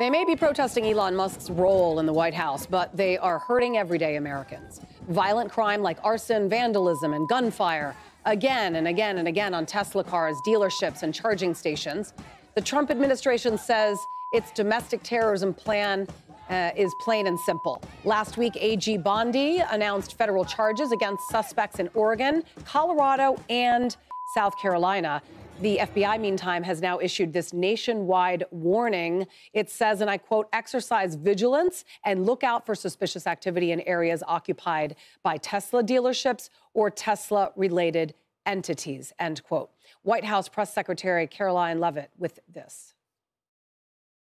They may be protesting Elon Musk's role in the White House, but they are hurting everyday Americans. Violent crime like arson, vandalism, and gunfire again and again and again on Tesla cars, dealerships, and charging stations. The Trump administration says its domestic terrorism plan is plain and simple. Last week, AG Bondi announced federal charges against suspects in Oregon, Colorado, and South Carolina. The FBI, meantime, has now issued this nationwide warning. It says, and I quote, exercise vigilance and look out for suspicious activity in areas occupied by Tesla dealerships or Tesla-related entities, end quote. White House Press Secretary Caroline Leavitt with this.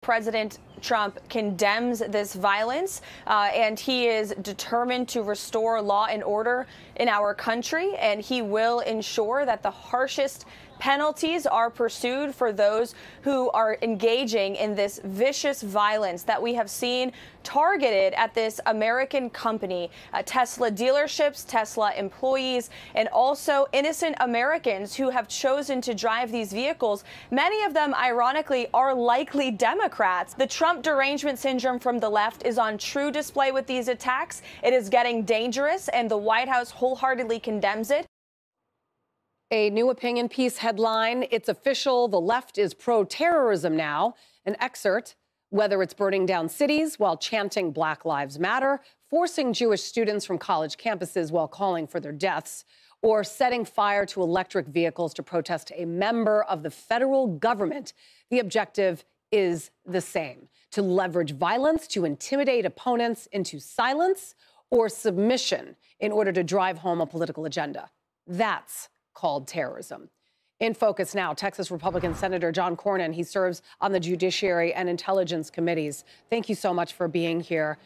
President Trump condemns this violence, and he is determined to restore law and order in our country, and he will ensure that the harshest penalties are pursued for those who are engaging in this vicious violence that we have seen targeted at this American company, Tesla dealerships, Tesla employees, and also innocent Americans who have chosen to drive these vehicles. Many of them, ironically, are likely Democrats. The Trump derangement syndrome from the left is on true display with these attacks. It is getting dangerous, and the White House wholeheartedly condemns it. A new opinion piece headline, it's official, the left is pro-terrorism now. An excerpt, whether it's burning down cities while chanting Black Lives Matter, forcing Jewish students from college campuses while calling for their deaths, or setting fire to electric vehicles to protest a member of the federal government, the objective is the same: to leverage violence to intimidate opponents into silence or submission in order to drive home a political agenda. That's called terrorism. In focus now, Texas Republican Senator John Cornyn. He serves on the Judiciary and Intelligence Committees. Thank you so much for being here.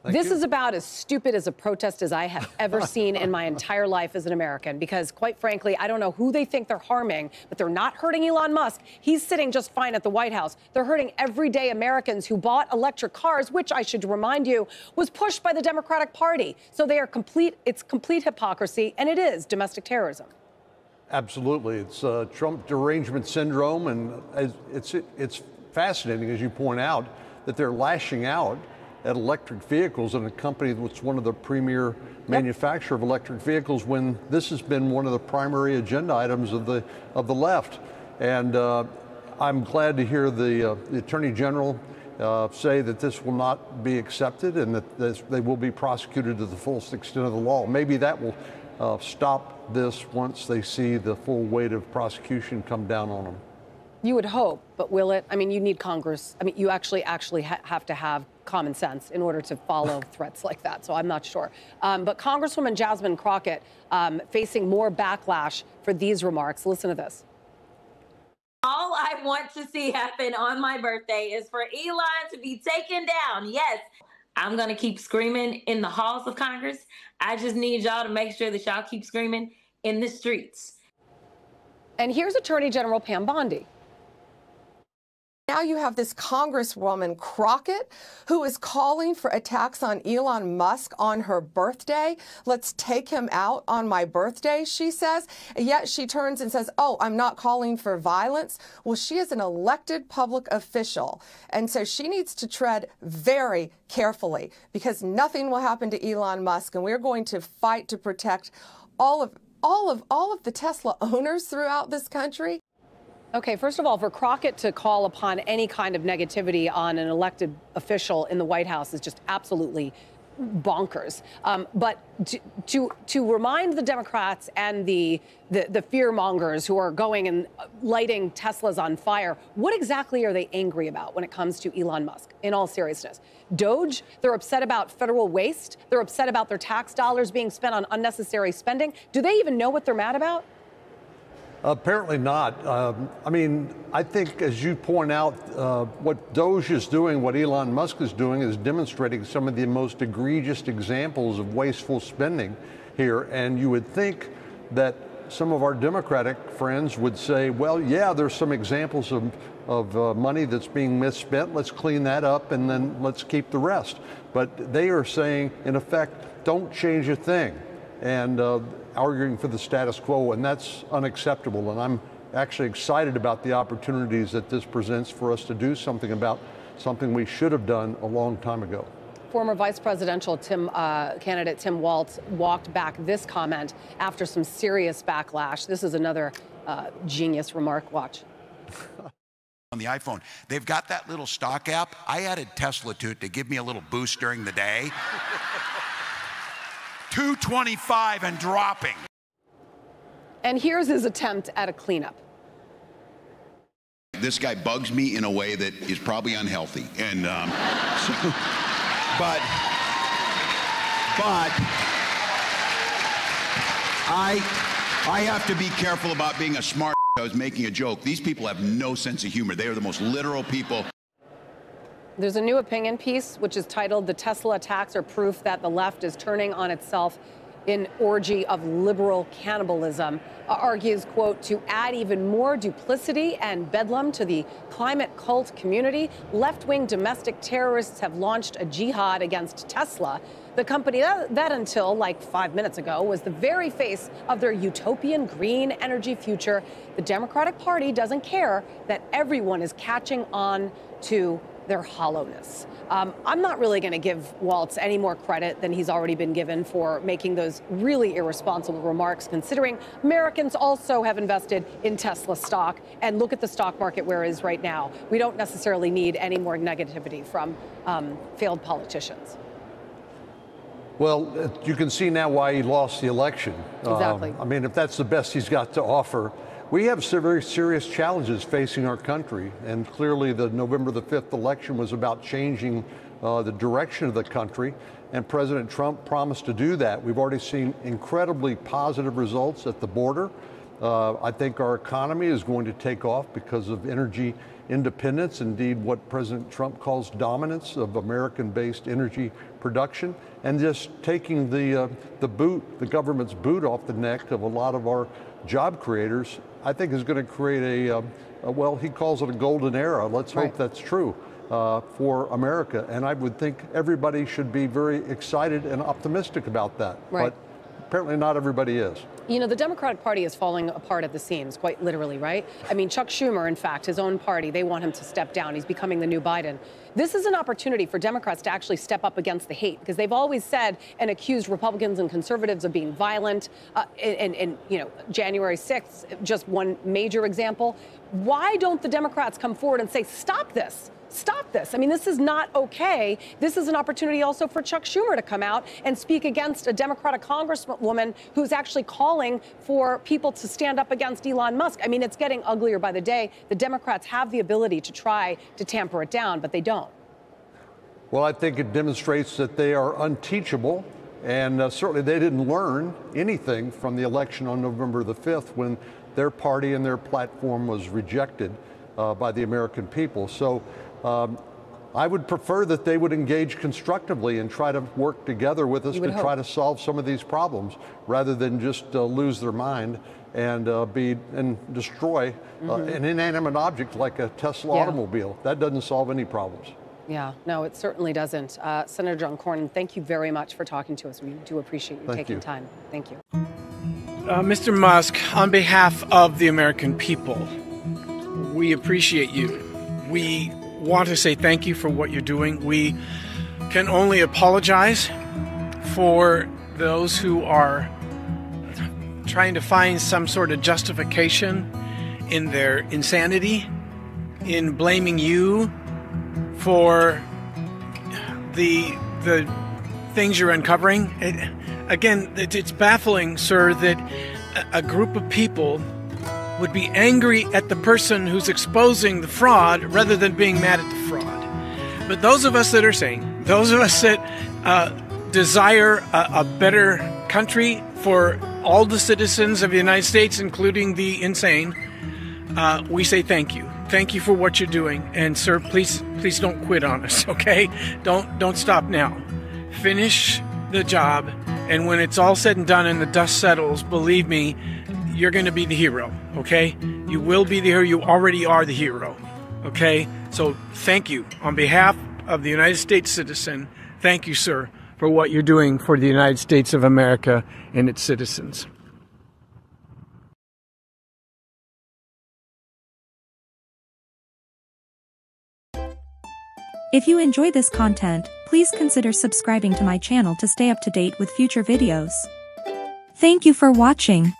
This is about as stupid as a protest as I have ever seen in my entire life as an American, because quite frankly, I don't know who they think they're harming, but they're not hurting Elon Musk. He's sitting just fine at the White House. They're hurting everyday Americans who bought electric cars, which I should remind you was pushed by the Democratic Party. So they are it's complete hypocrisy, and it is domestic terrorism. Absolutely. It's Trump derangement syndrome, and it's fascinating, as you point out, that they're lashing out at electric vehicles and a company that's one of the premier manufacturer of electric vehicles, when this has been one of the primary agenda items of the left. And I'm glad to hear the Attorney General say that this will not be accepted and that they will be prosecuted to the fullest extent of the law. Maybe that will stop this once they see the full weight of prosecution come down on them. You would hope, but will it? I mean, you need Congress. I mean, you actually have to have common sense in order to follow threats like that. So I'm not sure. But Congresswoman Jasmine Crockett facing more backlash for these remarks. Listen to this. All I want to see happen on my birthday is for Elon to be taken down. Yes, I'm going to keep screaming in the halls of Congress. I just need y'all to make sure that y'all keep screaming in the streets. And here's Attorney General Pam Bondi. Now you have this Congresswoman Crockett who is calling for attacks on Elon Musk on her birthday. Let's take him out on my birthday, she says. And yet she turns and says, oh, I'm not calling for violence. Well, she is an elected public official. And so she needs to tread very carefully, because nothing will happen to Elon Musk. And we're going to fight to protect all of the Tesla owners throughout this country. Okay, first of all, for Crockett to call upon any kind of negativity on an elected official in the White House is just absolutely bonkers. But to remind the Democrats and the fear mongers who are going and lighting Teslas on fire, what exactly are they angry about when it comes to Elon Musk, in all seriousness? Doge, they're upset about federal waste. They're upset about their tax dollars being spent on unnecessary spending. Do they even know what they're mad about? Apparently not. I mean, I think, as you point out, what Doge is doing, what Elon Musk is doing, is demonstrating some of the most egregious examples of wasteful spending here. And you would think that some of our Democratic friends would say, well, yeah, there's some examples of money that's being misspent. Let's clean that up, and then let's keep the rest. But they are saying, in effect, don't change a thing, and arguing for the status quo, and that's unacceptable. And I'm actually excited about the opportunities that this presents for us to do something about something we should have done a long time ago. Former vice presidential candidate Tim Walz walked back this comment after some serious backlash. This is another genius remark. Watch. On the iPhone, they've got that little stock app. I added Tesla to it to give me a little boost during the day. 225 and dropping. And here's his attempt at a cleanup. This guy bugs me in a way that is probably unhealthy, and but I have to be careful about being a smart. I was making a joke. These people have no sense of humor. They are the most literal people. There's a new opinion piece which is titled "The Tesla Attacks Are Proof That the Left is Turning on Itself in Orgy of Liberal Cannibalism," argues, quote, to add even more duplicity and bedlam to the climate cult community, left-wing domestic terrorists have launched a jihad against Tesla, the company that until like 5 minutes ago was the very face of their utopian green energy future. The Democratic Party doesn't care that everyone is catching on to their hollowness. I'm not really going to give Walz any more credit than he's already been given for making those really irresponsible remarks, considering Americans also have invested in Tesla stock. And look at the stock market where it is right now. We don't necessarily need any more negativity from failed politicians. Well, you can see now why he lost the election. Exactly. I mean, if that's the best he's got to offer. We have some very serious challenges facing our country, and clearly the November the 5th election was about changing the direction of the country, and President Trump promised to do that. We've already seen incredibly positive results at the border. I think our economy is going to take off because of energy independence, indeed what President Trump calls dominance of American-based energy production, and just taking the government's boot off the neck of a lot of our job creators, I think is going to create well, he calls it a golden era. Let's hope that's true for America. And I would think everybody should be very excited and optimistic about that. Right. But apparently not everybody is. You know, the Democratic Party is falling apart at the seams, quite literally, right? I mean, Chuck Schumer, in fact, his own party, they want him to step down. He's becoming the new Biden. This is an opportunity for Democrats to actually step up against the hate, because they've always said and accused Republicans and conservatives of being violent. And you know, January 6th, just one major example. Why don't the Democrats come forward and say, stop this? Stop this. I mean, this is not okay. This is an opportunity also for Chuck Schumer to come out and speak against a Democratic congresswoman who's actually calling for people to stand up against Elon Musk. I mean, it's getting uglier by the day. The Democrats have the ability to try to tamper it down, but they don't. Well, I think it demonstrates that they are unteachable, and certainly they didn't learn anything from the election on November the 5th when their party and their platform was rejected by the American people. So I would prefer that they would engage constructively and try to work together with us to try to solve some of these problems, rather than just lose their mind and destroy an inanimate object like a Tesla automobile. That doesn't solve any problems. Yeah, no, it certainly doesn't. Senator John Cornyn, thank you very much for talking to us. We do appreciate you taking time. Thank you. Mr. Musk, on behalf of the American people, we appreciate you. We want to say thank you for what you're doing. We can only apologize for those who are trying to find some sort of justification in their insanity, in blaming you for the things you're uncovering. Again, it's baffling, sir, that a group of people would be angry at the person who's exposing the fraud rather than being mad at the fraud. But those of us that are sane, those of us that desire a better country for all the citizens of the United States, including the insane, we say thank you. Thank you for what you're doing. And sir, please don't quit on us, okay? Don't stop now. Finish the job, and when it's all said and done and the dust settles, believe me, you're going to be the hero, okay? You will be the hero. You already are the hero, okay? So thank you. On behalf of the United States citizen, thank you, sir, for what you're doing for the United States of America and its citizens. If you enjoy this content, please consider subscribing to my channel to stay up to date with future videos. Thank you for watching.